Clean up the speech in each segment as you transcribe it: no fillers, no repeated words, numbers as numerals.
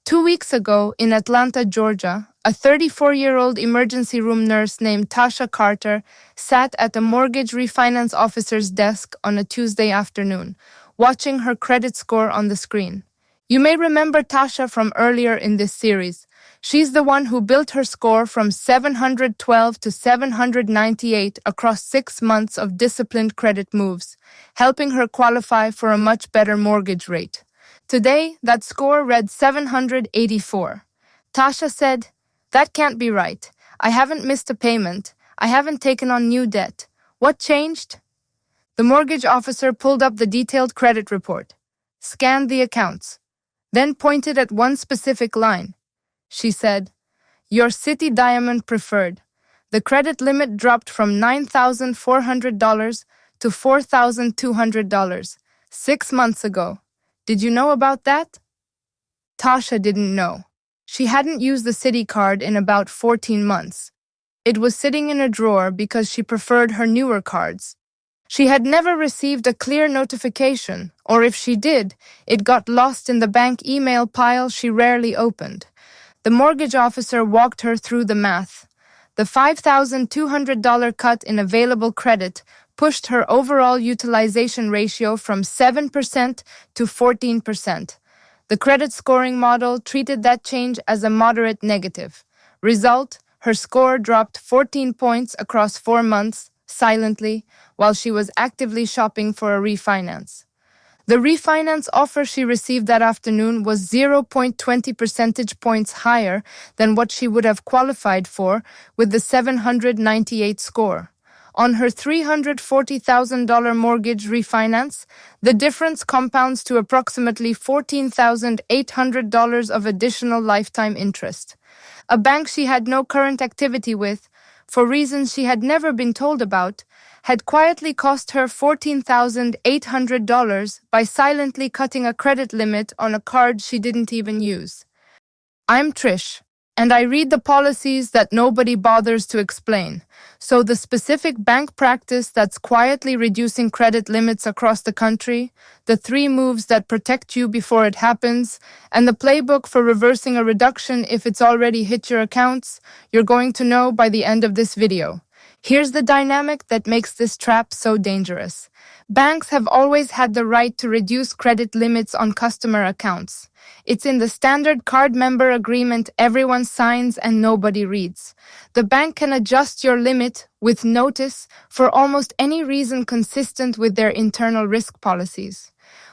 2 weeks ago, in Atlanta, Georgia, a 34-year-old emergency room nurse named Tasha Carter sat at a mortgage refinance officer's desk on a Tuesday afternoon, watching her credit score on the screen. You may remember Tasha from earlier in this series. She's the one who built her score from 712 to 798 across 6 months of disciplined credit moves, helping her qualify for a much better mortgage rate. Today, that score read 784. Tasha said, "That can't be right. I haven't missed a payment. I haven't taken on new debt. What changed?" The mortgage officer pulled up the detailed credit report, scanned the accounts, then pointed at one specific line. She said, "Your Citi Diamond Preferred. The credit limit dropped from $9,400 to $4,200 6 months ago. Did you know about that?" Tasha didn't know. She hadn't used the Citi card in about 14 months. It was sitting in a drawer because she preferred her newer cards. She had never received a clear notification, or if she did, it got lost in the bank email pile she rarely opened. The mortgage officer walked her through the math. The $5,200 cut in available credit pushed her overall utilization ratio from 7% to 14%. The credit scoring model treated that change as a moderate negative. Result, her score dropped 14 points across 4 months, silently, while she was actively shopping for a refinance. The refinance offer she received that afternoon was 0.20 percentage points higher than what she would have qualified for with the 798 score. On her $340,000 mortgage refinance, the difference compounds to approximately $14,800 of additional lifetime interest. A bank she had no current activity with, for reasons she had never been told about, had quietly cost her $14,800 by silently cutting a credit limit on a card she didn't even use. I'm Trish, and I read the policies that nobody bothers to explain. So the specific bank practice that's quietly reducing credit limits across the country, the 3 moves that protect you before it happens, and the playbook for reversing a reduction if it's already hit your accounts, you're going to know by the end of this video. Here's the dynamic that makes this trap so dangerous. Banks have always had the right to reduce credit limits on customer accounts. It's in the standard card member agreement everyone signs and nobody reads. The bank can adjust your limit with notice for almost any reason consistent with their internal risk policies.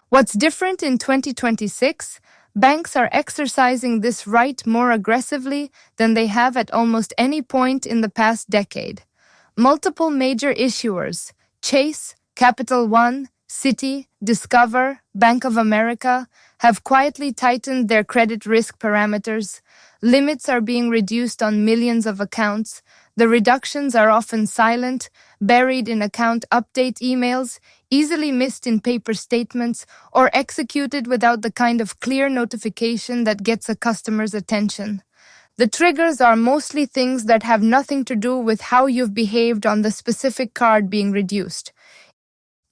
What's different in 2026? Banks are exercising this right more aggressively than they have at almost any point in the past decade. Multiple major issuers, Chase, Capital One, Citi, Discover, Bank of America, have quietly tightened their credit risk parameters. Limits are being reduced on millions of accounts. The reductions are often silent, buried in account update emails, easily missed in paper statements, or executed without the kind of clear notification that gets a customer's attention. The triggers are mostly things that have nothing to do with how you've behaved on the specific card being reduced.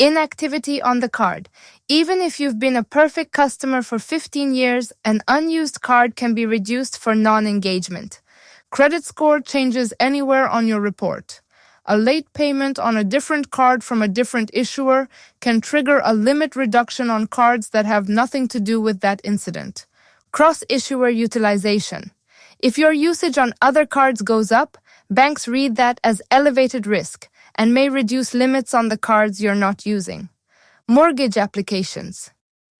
Inactivity on the card. Even if you've been a perfect customer for 15 years, an unused card can be reduced for non-engagement. Credit score changes anywhere on your report. A late payment on a different card from a different issuer can trigger a limit reduction on cards that have nothing to do with that incident. Cross-issuer utilization. If your usage on other cards goes up, banks read that as elevated risk and may reduce limits on the cards you're not using. Mortgage applications.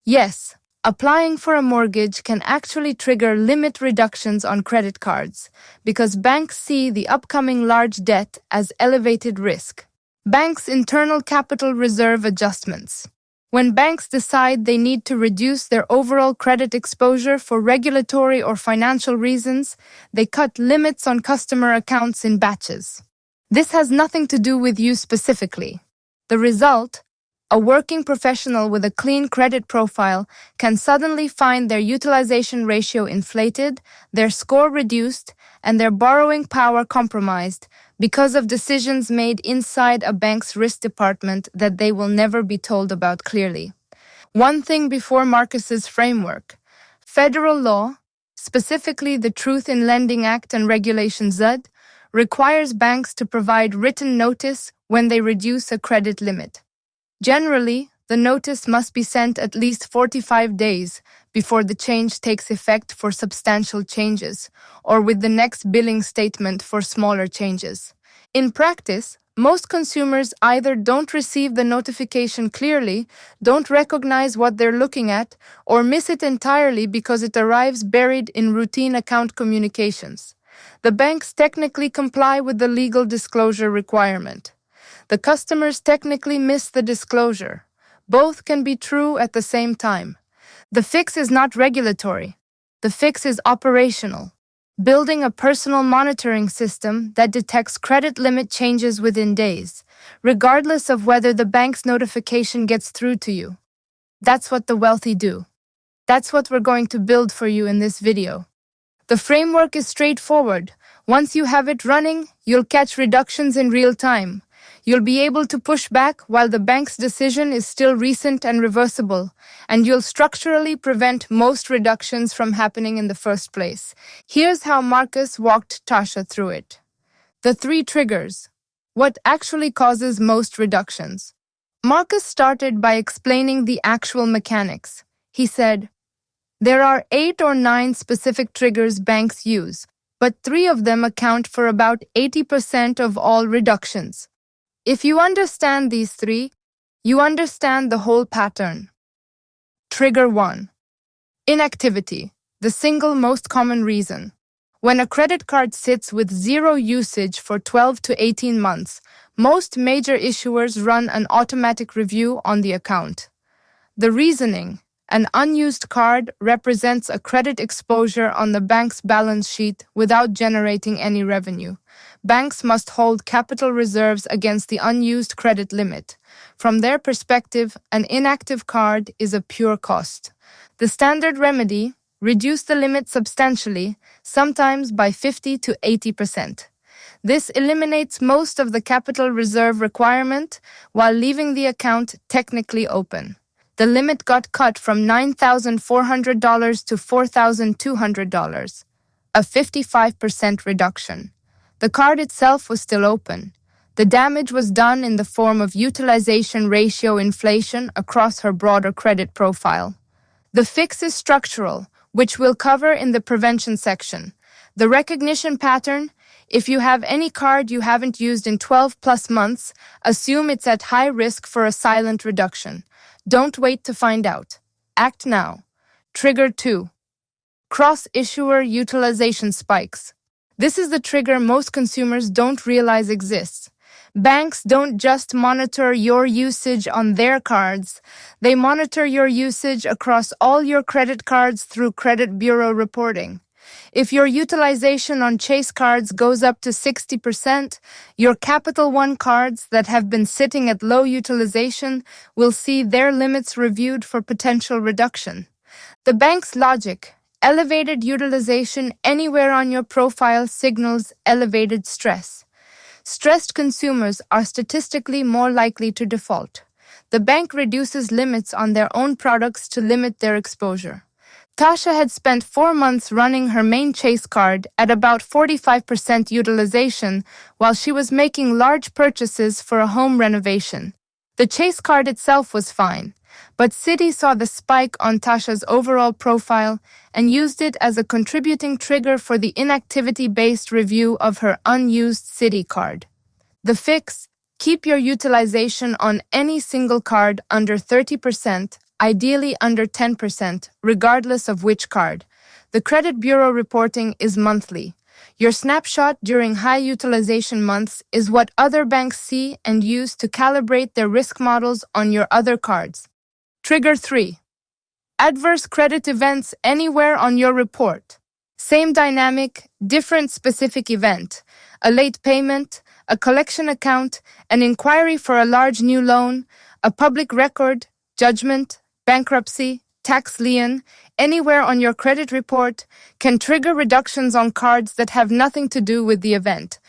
Yes, applying for a mortgage can actually trigger limit reductions on credit cards because banks see the upcoming large debt as elevated risk. Banks' internal capital reserve adjustments. When banks decide they need to reduce their overall credit exposure for regulatory or financial reasons, they cut limits on customer accounts in batches. This has nothing to do with you specifically. The result, a working professional with a clean credit profile can suddenly find their utilization ratio inflated, their score reduced, and their borrowing power compromised because of decisions made inside a bank's risk department that they will never be told about clearly. One thing before Marcus's framework. Federal law, specifically the Truth in Lending Act and Regulation Z, requires banks to provide written notice when they reduce a credit limit. Generally, the notice must be sent at least 45 days before the change takes effect for substantial changes, or with the next billing statement for smaller changes. In practice, most consumers either don't receive the notification clearly, don't recognize what they're looking at, or miss it entirely because it arrives buried in routine account communications. The banks technically comply with the legal disclosure requirement. The customers technically miss the disclosure. Both can be true at the same time. The fix is not regulatory. The fix is operational. Building a personal monitoring system that detects credit limit changes within days, regardless of whether the bank's notification gets through to you. That's what the wealthy do. That's what we're going to build for you in this video. The framework is straightforward. Once you have it running, you'll catch reductions in real time. You'll be able to push back while the bank's decision is still recent and reversible, and you'll structurally prevent most reductions from happening in the first place. Here's how Marcus walked Tasha through it. The 3 triggers. What actually causes most reductions? Marcus started by explaining the actual mechanics. He said, there are 8 or 9 specific triggers banks use, but 3 of them account for about 80% of all reductions. If you understand these 3, you understand the whole pattern. Trigger 1. Inactivity, the single most common reason. When a credit card sits with 0 usage for 12 to 18 months, most major issuers run an automatic review on the account. The reasoning: an unused card represents a credit exposure on the bank's balance sheet without generating any revenue. Banks must hold capital reserves against the unused credit limit. From their perspective, an inactive card is a pure cost. The standard remedy: reduce the limit substantially, sometimes by 50 to 80%. This eliminates most of the capital reserve requirement while leaving the account technically open. The limit got cut from $9,400 to $4,200, a 55% reduction. The card itself was still open. The damage was done in the form of utilization ratio inflation across her broader credit profile. The fix is structural, which we'll cover in the prevention section. The recognition pattern: if you have any card you haven't used in 12 plus months, assume it's at high risk for a silent reduction. Don't wait to find out. Act now. Trigger 2. Cross-issuer utilization spikes. This is the trigger most consumers don't realize exists. Banks don't just monitor your usage on their cards. They monitor your usage across all your credit cards through credit bureau reporting. If your utilization on Chase cards goes up to 60%, your Capital One cards that have been sitting at low utilization will see their limits reviewed for potential reduction. The bank's logic: elevated utilization anywhere on your profile signals elevated stress. Stressed consumers are statistically more likely to default. The bank reduces limits on their own products to limit their exposure. Tasha had spent 4 months running her main Chase card at about 45% utilization while she was making large purchases for a home renovation. The Chase card itself was fine, but Citi saw the spike on Tasha's overall profile and used it as a contributing trigger for the inactivity-based review of her unused Citi card. The fix: keep your utilization on any single card under 30%, ideally under 10%, regardless of which card. The credit bureau reporting is monthly. Your snapshot during high utilization months is what other banks see and use to calibrate their risk models on your other cards. Trigger 3. Adverse credit events anywhere on your report. Same dynamic, different specific event. A late payment, a collection account, an inquiry for a large new loan, a public record, judgment, bankruptcy, tax lien, anywhere on your credit report can trigger reductions on cards that have nothing to do with the event.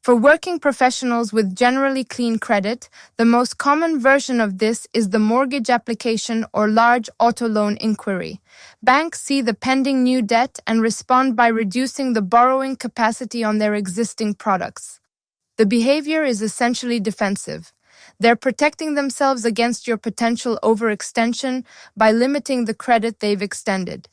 For working professionals with generally clean credit, the most common version of this is the mortgage application or large auto loan inquiry. Banks see the pending new debt and respond by reducing the borrowing capacity on their existing products. The behavior is essentially defensive. They're protecting themselves against your potential overextension by limiting the credit they've extended.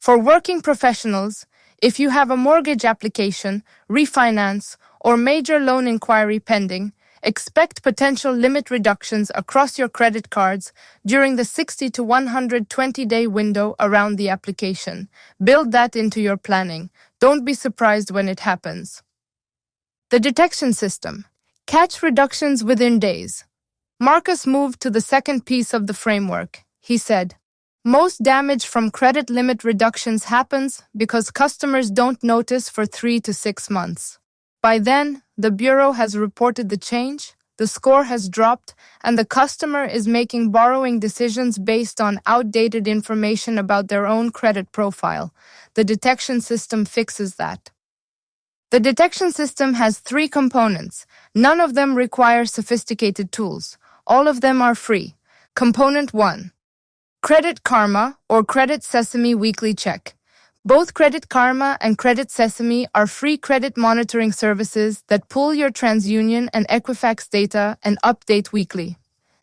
For working professionals, if you have a mortgage application, refinance, or major loan inquiry pending, expect potential limit reductions across your credit cards during the 60 to 120-day window around the application. Build that into your planning. Don't be surprised when it happens. The detection system. Catch reductions within days. Marcus moved to the second piece of the framework. He said, most damage from credit limit reductions happens because customers don't notice for 3 to 6 months. By then, the Bureau has reported the change, the score has dropped, and the customer is making borrowing decisions based on outdated information about their own credit profile. The detection system fixes that. The detection system has 3 components. None of them require sophisticated tools. All of them are free. Component 1. Credit Karma or Credit Sesame Weekly Check. Both Credit Karma and Credit Sesame are free credit monitoring services that pull your TransUnion and Equifax data and update weekly.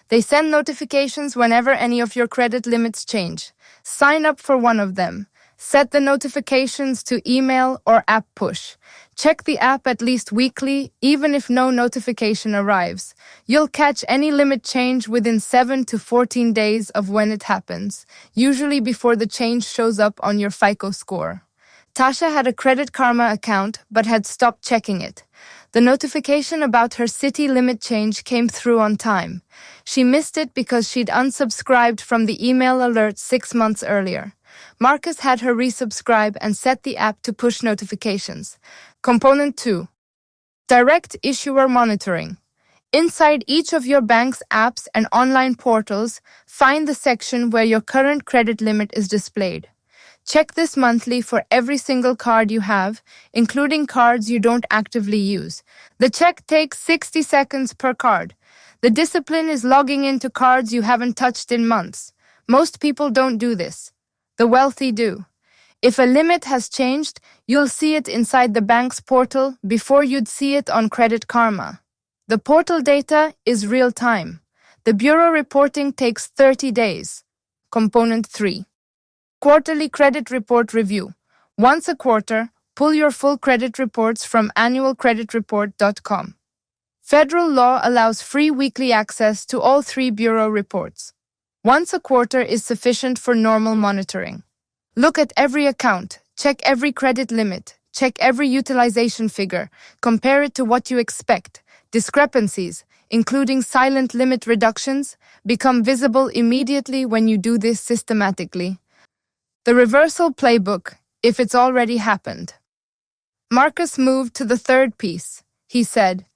They send notifications whenever any of your credit limits change. Sign up for one of them. Set the notifications to email or app push. Check the app at least weekly, even if no notification arrives. You'll catch any limit change within 7 to 14 days of when it happens, usually before the change shows up on your FICO score. Tasha had a Credit Karma account but had stopped checking it. The notification about her Citi limit change came through on time. She missed it because she'd unsubscribed from the email alert 6 months earlier. Marcus had her resubscribe and set the app to push notifications. Component 2. Direct Issuer Monitoring. Inside each of your bank's apps and online portals, find the section where your current credit limit is displayed. Check this monthly for every single card you have, including cards you don't actively use. The check takes 60 seconds per card. The discipline is logging into cards you haven't touched in months. Most people don't do this. The wealthy do. If a limit has changed, you'll see it inside the bank's portal before you'd see it on Credit Karma. The portal data is real-time. The Bureau reporting takes 30 days. Component 3. Quarterly Credit Report Review. Once a quarter, pull your full credit reports from annualcreditreport.com. Federal law allows free weekly access to all 3 Bureau reports. Once a quarter is sufficient for normal monitoring. Look at every account, check every credit limit, check every utilization figure, compare it to what you expect. Discrepancies, including silent limit reductions, become visible immediately when you do this systematically. The reversal playbook, if it's already happened. Marcus moved to the third piece. He said,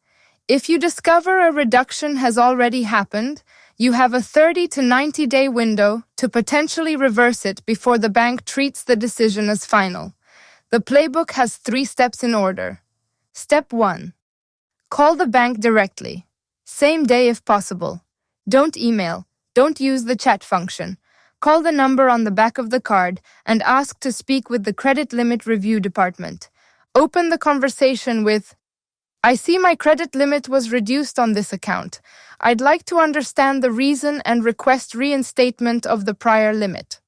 if you discover a reduction has already happened, you have a 30 to 90-day window to potentially reverse it before the bank treats the decision as final. The playbook has 3 steps in order. Step 1. Call the bank directly. Same day if possible. Don't email. Don't use the chat function. Call the number on the back of the card and ask to speak with the Credit Limit Review Department. Open the conversation with, I see my credit limit was reduced on this account. I'd like to understand the reason and request reinstatement of the prior limit.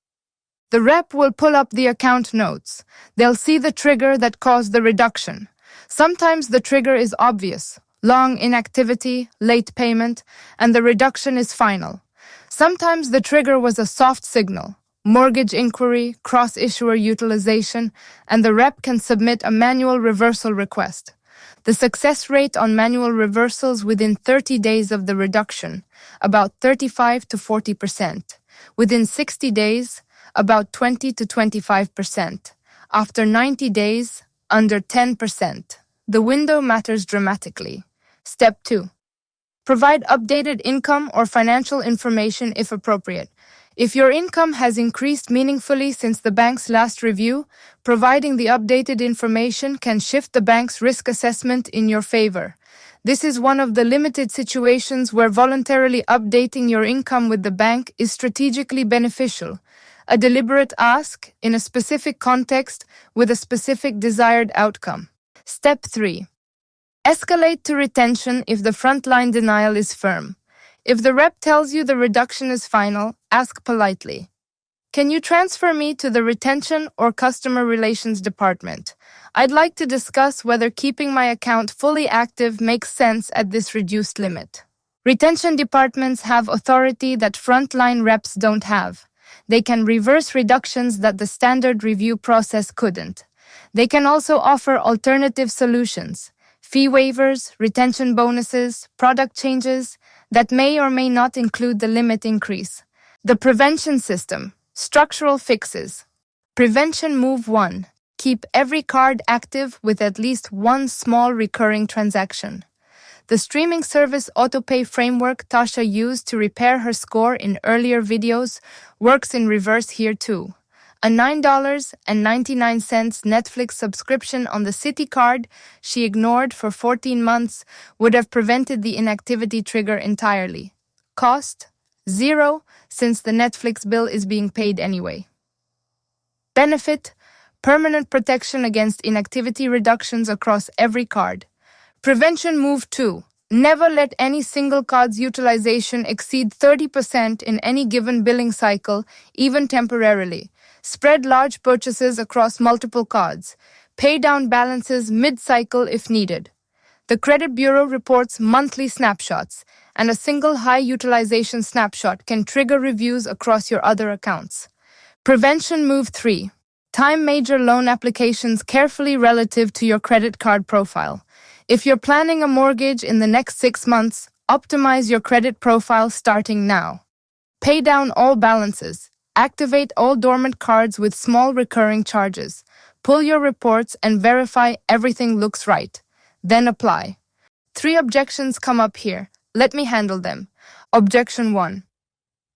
The rep will pull up the account notes. They'll see the trigger that caused the reduction. Sometimes the trigger is obvious, long inactivity, late payment, and the reduction is final. Sometimes the trigger was a soft signal, mortgage inquiry, cross-issuer utilization, and the rep can submit a manual reversal request. The success rate on manual reversals within 30 days of the reduction, about 35 to 40%. Within 60 days, about 20 to 25%. After 90 days, under 10%. The window matters dramatically. Step 2. Provide updated income or financial information if appropriate. If your income has increased meaningfully since the bank's last review, providing the updated information can shift the bank's risk assessment in your favor. This is one of the limited situations where voluntarily updating your income with the bank is strategically beneficial. A deliberate ask in a specific context with a specific desired outcome. Step 3. Escalate to retention if the frontline denial is firm. If the rep tells you the reduction is final, ask politely. Can you transfer me to the retention or customer relations department? I'd like to discuss whether keeping my account fully active makes sense at this reduced limit. Retention departments have authority that frontline reps don't have. They can reverse reductions that the standard review process couldn't. They can also offer alternative solutions, fee waivers, retention bonuses, product changes that may or may not include the limit increase. The prevention system, structural fixes. Prevention move 1. Keep every card active with at least one small recurring transaction. The streaming service autopay framework Tasha used to repair her score in earlier videos works in reverse here too. A $9.99 Netflix subscription on the Citi card she ignored for 14 months would have prevented the inactivity trigger entirely. Cost? 0, since the Netflix bill is being paid anyway. Benefit? Permanent protection against inactivity reductions across every card. Prevention move 2. Never let any single card's utilization exceed 30% in any given billing cycle, even temporarily. Spread large purchases across multiple cards. Pay down balances mid-cycle if needed. The Credit Bureau reports monthly snapshots, and a single high utilization snapshot can trigger reviews across your other accounts. Prevention move 3. Time major loan applications carefully relative to your credit card profile. If you're planning a mortgage in the next 6 months, optimize your credit profile starting now. Pay down all balances. Activate all dormant cards with small recurring charges. Pull your reports and verify everything looks right. Then apply. 3 objections come up here. Let me handle them. Objection 1.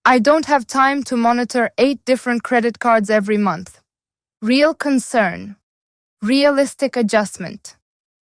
I don't have time to monitor 8 different credit cards every month. Real concern. Realistic adjustment.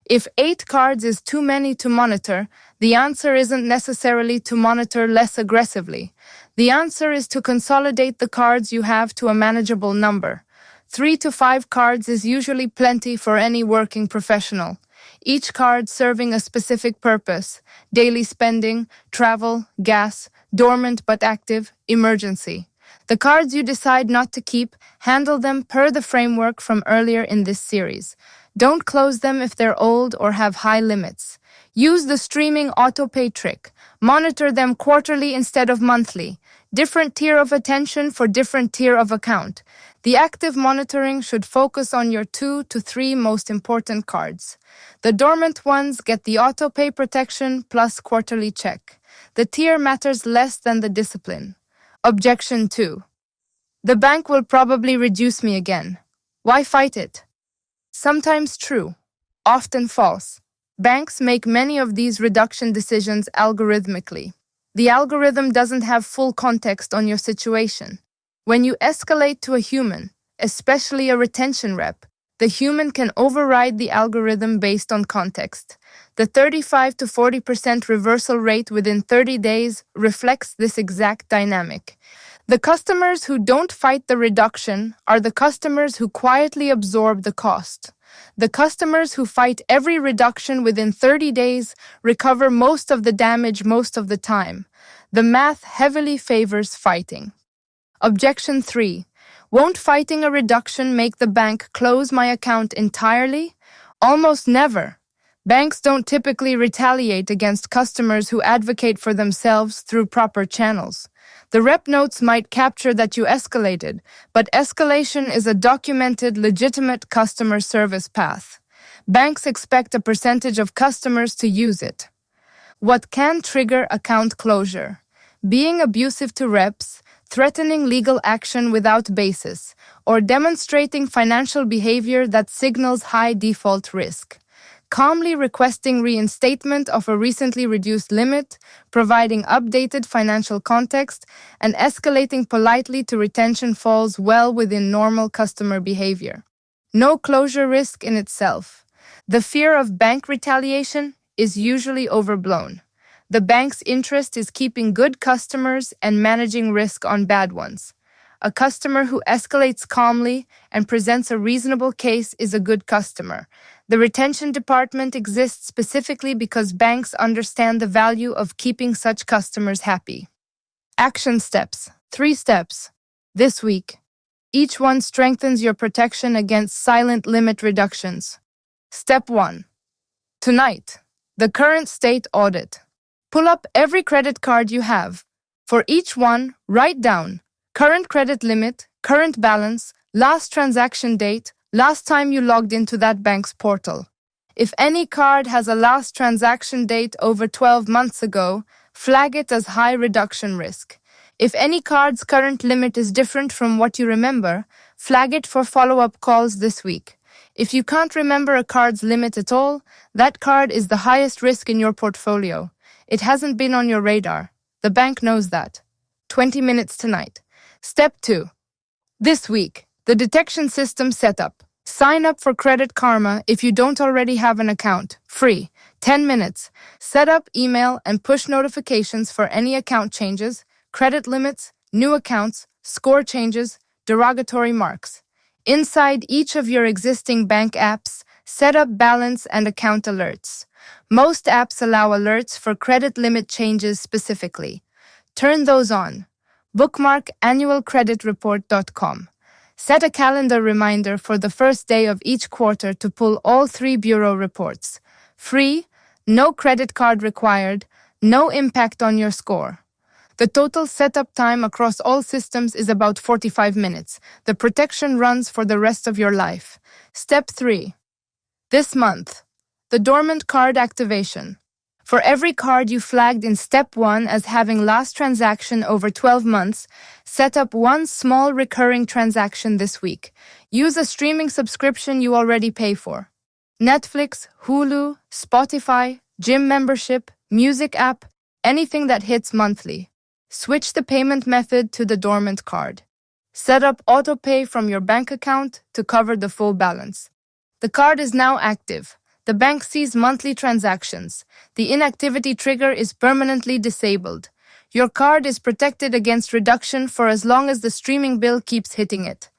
If 8 cards is too many to monitor, the answer isn't necessarily to monitor less aggressively. The answer is to consolidate the cards you have to a manageable number. 3 to 5 cards is usually plenty for any working professional. Each card serving a specific purpose: daily spending, travel, gas, dormant but active, emergency. The cards you decide not to keep, handle them per the framework from earlier in this series. Don't close them if they're old or have high limits. Use the streaming autopay trick. Monitor them quarterly instead of monthly. Different tier of attention for different tier of account. The active monitoring should focus on your 2 to 3 most important cards. The dormant ones get the autopay protection plus quarterly check. The tier matters less than the discipline. Objection 2. The bank will probably reduce me again. Why fight it? Sometimes true, often false. Banks make many of these reduction decisions algorithmically. The algorithm doesn't have full context on your situation. When you escalate to a human, especially a retention rep, the human can override the algorithm based on context. The 35 to 40% reversal rate within 30 days reflects this exact dynamic. The customers who don't fight the reduction are the customers who quietly absorb the cost. The customers who fight every reduction within 30 days recover most of the damage most of the time. The math heavily favors fighting. Objection 3. Won't fighting a reduction make the bank close my account entirely? Almost never. Banks don't typically retaliate against customers who advocate for themselves through proper channels. The rep notes might capture that you escalated, but escalation is a documented, legitimate customer service path. Banks expect a percentage of customers to use it. What can trigger account closure? Being abusive to reps, threatening legal action without basis, or demonstrating financial behavior that signals high default risk. calmly requesting reinstatement of a recently reduced limit, providing updated financial context, and escalating politely to retention falls well within normal customer behavior. No closure risk in itself. The fear of bank retaliation is usually overblown. The bank's interest is keeping good customers and managing risk on bad ones. A customer who escalates calmly and presents a reasonable case is a good customer. The retention department exists specifically because banks understand the value of keeping such customers happy. Action steps. 3 steps. This week. Each one strengthens your protection against silent limit reductions. Step 1. Tonight. The current state audit. Pull up every credit card you have. For each one, write down current credit limit, current balance, last transaction date, last time you logged into that bank's portal. If any card has a last transaction date over 12 months ago, flag it as high reduction risk. If any card's current limit is different from what you remember, flag it for follow-up calls this week. If you can't remember a card's limit at all, that card is the highest risk in your portfolio. It hasn't been on your radar. The bank knows that. 20 minutes tonight. Step 2. This week, the detection system setup. Sign up for Credit Karma if you don't already have an account. Free. 10 minutes. Set up email and push notifications for any account changes, credit limits, new accounts, score changes, derogatory marks. Inside each of your existing bank apps, set up balance and account alerts. Most apps allow alerts for credit limit changes specifically. Turn those on. Bookmark annualcreditreport.com. Set a calendar reminder for the first day of each quarter to pull all 3 bureau reports. Free, no credit card required, no impact on your score. The total setup time across all systems is about 45 minutes. The protection runs for the rest of your life. Step 3. This month, the dormant card activation. For every card you flagged in Step 1 as having last transaction over 12 months, set up one small recurring transaction this week. Use a streaming subscription you already pay for. Netflix, Hulu, Spotify, gym membership, music app, anything that hits monthly. Switch the payment method to the dormant card. Set up autopay from your bank account to cover the full balance. The card is now active. The bank sees monthly transactions. The inactivity trigger is permanently disabled. Your card is protected against reduction for as long as the streaming bill keeps hitting it.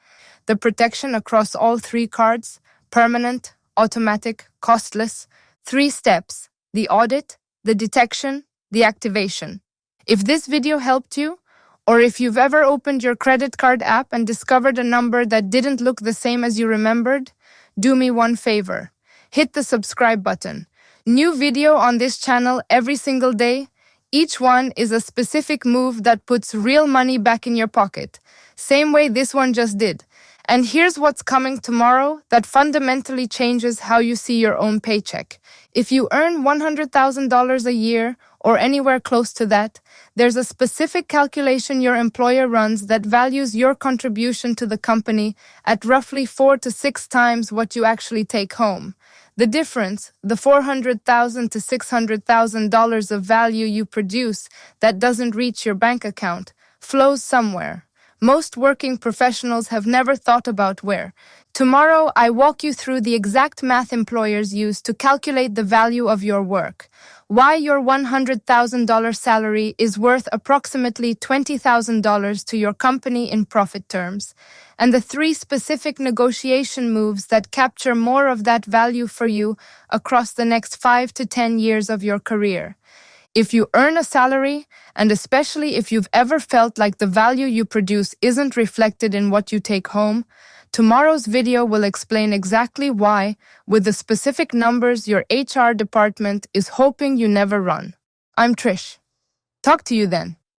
The protection across all 3 cards, permanent, automatic, costless. 3 steps: the audit, the detection, the activation. If this video helped you, or if you've ever opened your credit card app and discovered a number that didn't look the same as you remembered, do me one favor. Hit the subscribe button. New video on this channel every single day. Each one is a specific move that puts real money back in your pocket. Same way this one just did. And here's what's coming tomorrow that fundamentally changes how you see your own paycheck. If you earn $100,000 a year or anywhere close to that, there's a specific calculation your employer runs that values your contribution to the company at roughly 4 to 6 times what you actually take home. The difference, the $400,000 to $600,000 of value you produce that doesn't reach your bank account, flows somewhere. Most working professionals have never thought about where. Tomorrow, I walk you through the exact math employers use to calculate the value of your work, why your $100,000 salary is worth approximately $20,000 to your company in profit terms, and the 3 specific negotiation moves that capture more of that value for you across the next 5 to 10 years of your career. If you earn a salary, and especially if you've ever felt like the value you produce isn't reflected in what you take home, tomorrow's video will explain exactly why, with the specific numbers your HR department is hoping you never run. I'm Trish. Talk to you then.